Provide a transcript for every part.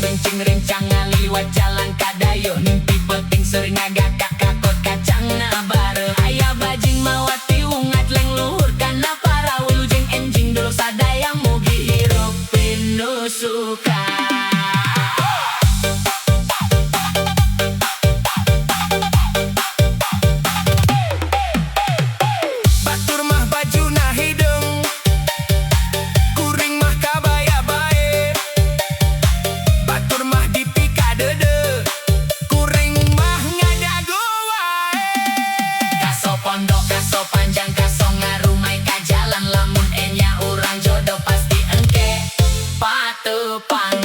rincang ngaliwat jalan kadayo mimpi penting sering agak kakakot kacang na bare aya bajing mawati ungat leng luhur kana para wilujeng enjing dulu sadayang mugi hirup pinu suka. Kaso panjang kaso ngarumai ka jalan lamun enya urang jodoh pasti engke patupang.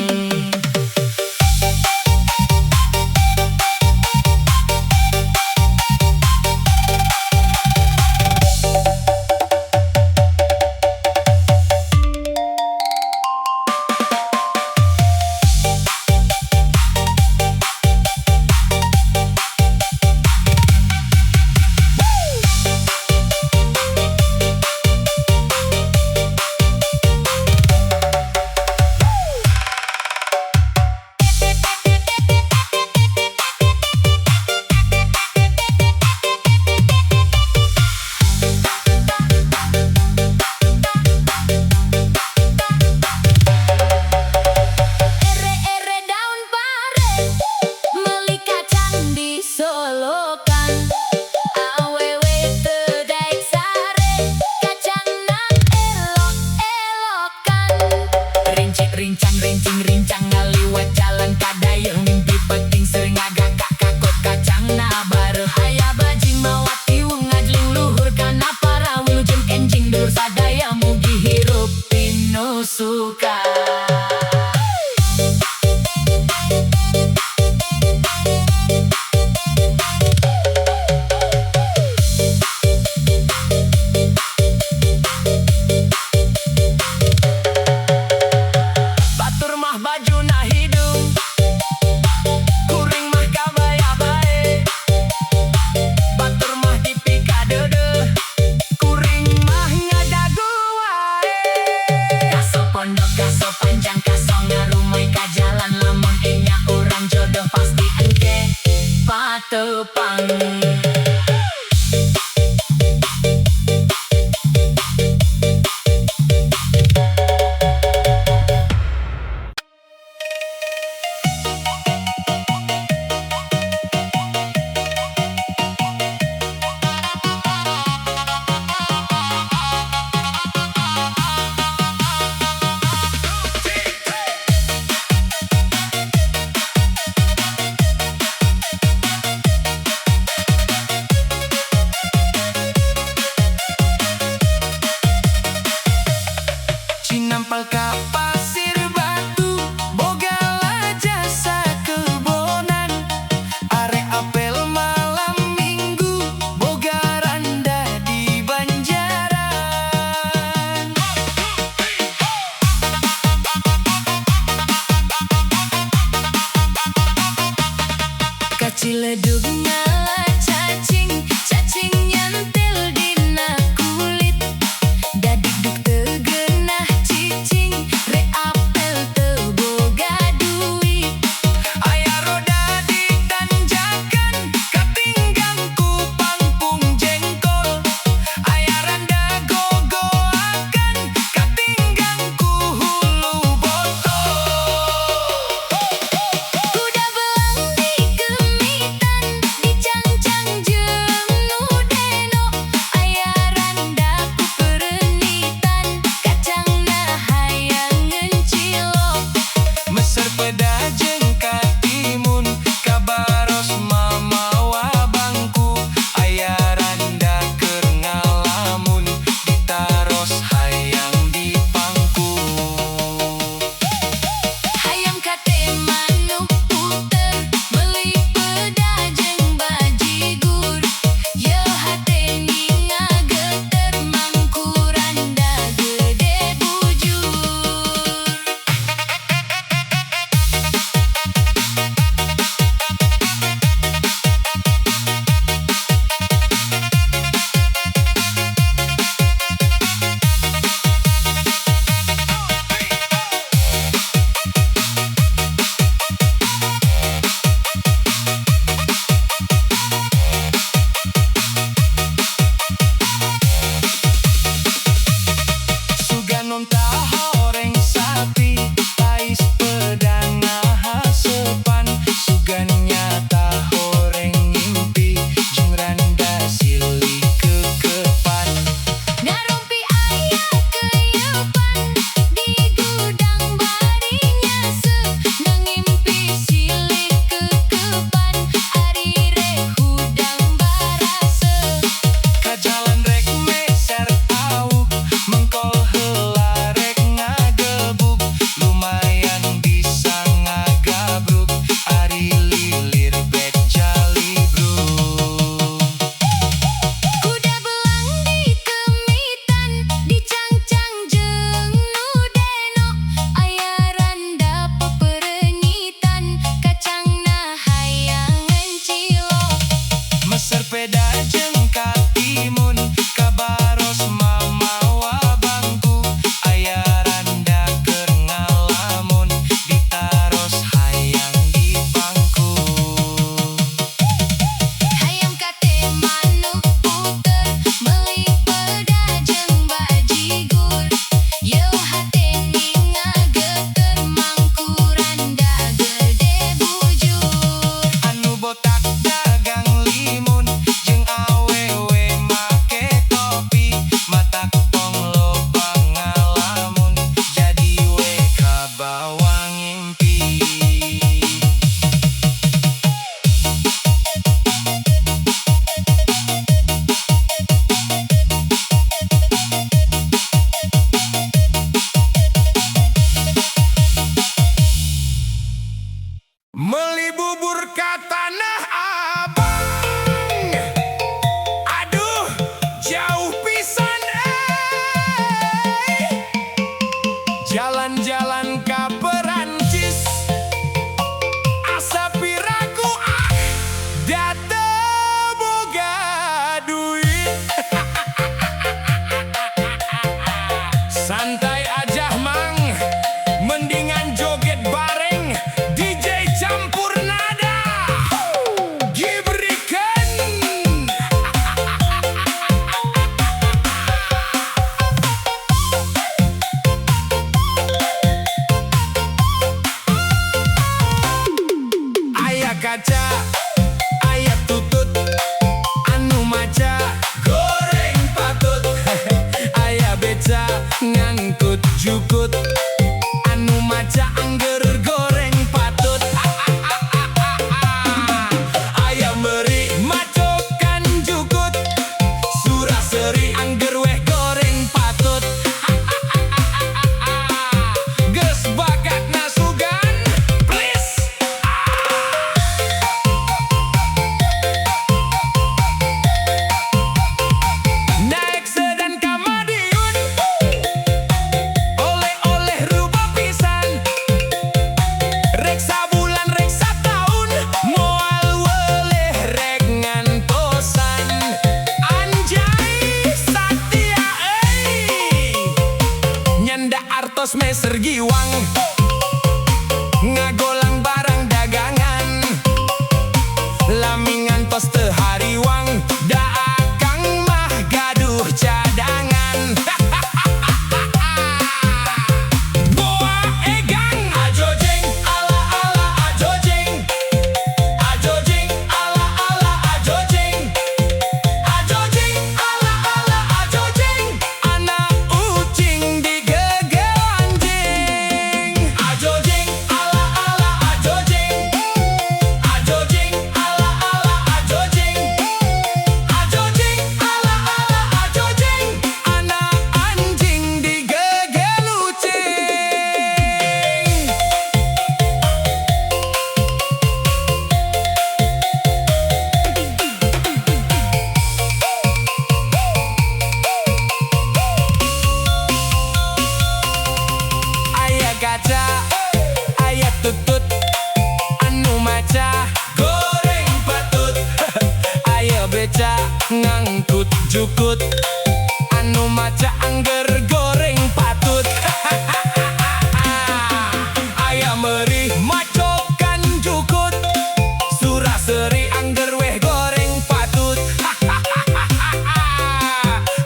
Rincang ngaliwat jalan kadayo mimpi penting sering agak kakakot kacang na bare aya bajing mawati ngajling luhur kana para wilujeng enjing dur sadaya mugi hirup pinu suka. Baju na hidung kuring mah kabaya bae batur mah dipika dede kuring mah ngadagu wae kaso pondok kaso panjang kaso ngarumai ka jalan lamun enya urang jodoh pasti engke patupang. Singkong tahoreng sapi pais pedang hasepan sugannya tahoreng ngimpi jeung randa silih kekepan Ngarumpi aya keuyepan di gudang bari nyase ngimpi silih kekepan ari rek hudang barase kajalan rek meser awuk mengkol heula rek ngagebuk lumayan bisa ngagabruk ari lilir beca libruk kuda belang ditemitan dicangcang jeung nu denok aya randa peperengitan kacangna hayang encilok meser peda jeung katimun kabaros mamawa bangku aya randa keur ngalamun ditaros hayang di bangku hayam kate manuk puter meuli peda jeung bajigur yeuh hate ningageter mangku randa gede bujur anu botak dagang limun jeung awewe make topi matak tong loba ngalamun jadi we kabawa ngimpi meuli bubur ka Tanah Abang aduh jauh pisan jalan-jalan ka Perancis asa piraku da teu boga duit santai aja mang mendingan joget bareng DJ campur nada Gibrikan aya kaca aya tutut anu maca goreng patut aya beca ngangkut jukut anu maca angger goreng patut aya meuri macokan jukut suraseri angger weh goreng patut geus bakat nasugan please naik sedan ka Madiun oleh-oleh ruba pisan rek sabulan rek sataun moal weleh rek ngantosan anjay satia nyanda artos meser giwang ngagolang barang dagangan lami ngantos teu hariwang da akang mah gaduh cadangan boa egang ajojeng ala ala ajojeng ajojeng ala ala ajojeng ajojeng ala ala ajojeng anak ucing digegel anjing ajojeng ala ala ajojeng ajojeng ala ala ajojeng ajojeng ala ala ajojeng anak anjing digegel ucing aya kaca aya tutut anu maca goreng patut aya beca ngangkut jukut anu maca angger goreng patut aya meuri macokan jukut suraseri angger weh goreng patut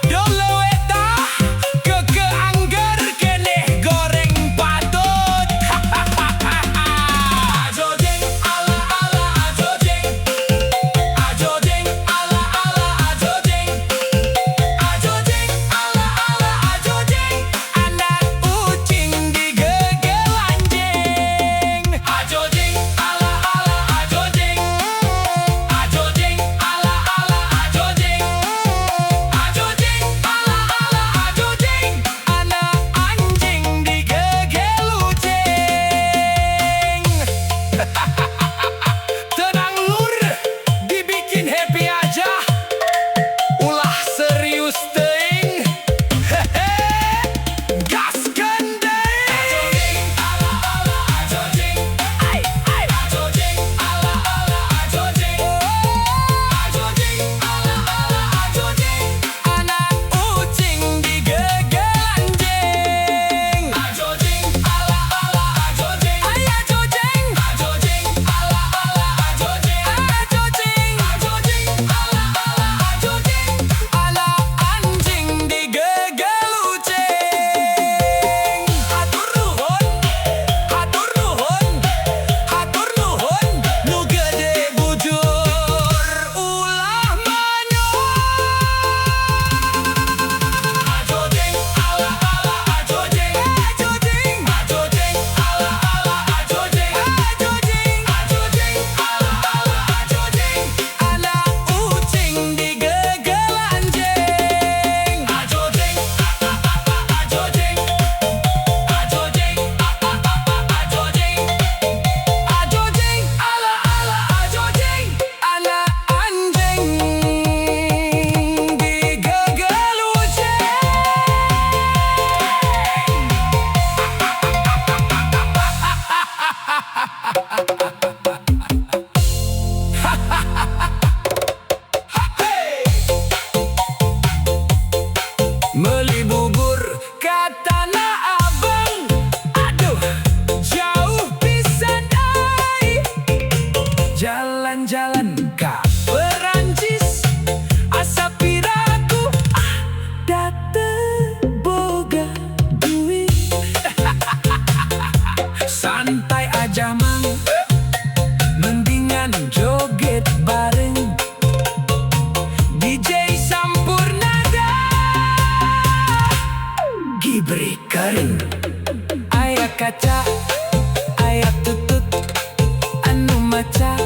dolo eta keke angger ke diberi kering. Aya kaca, aya tutut, anu maca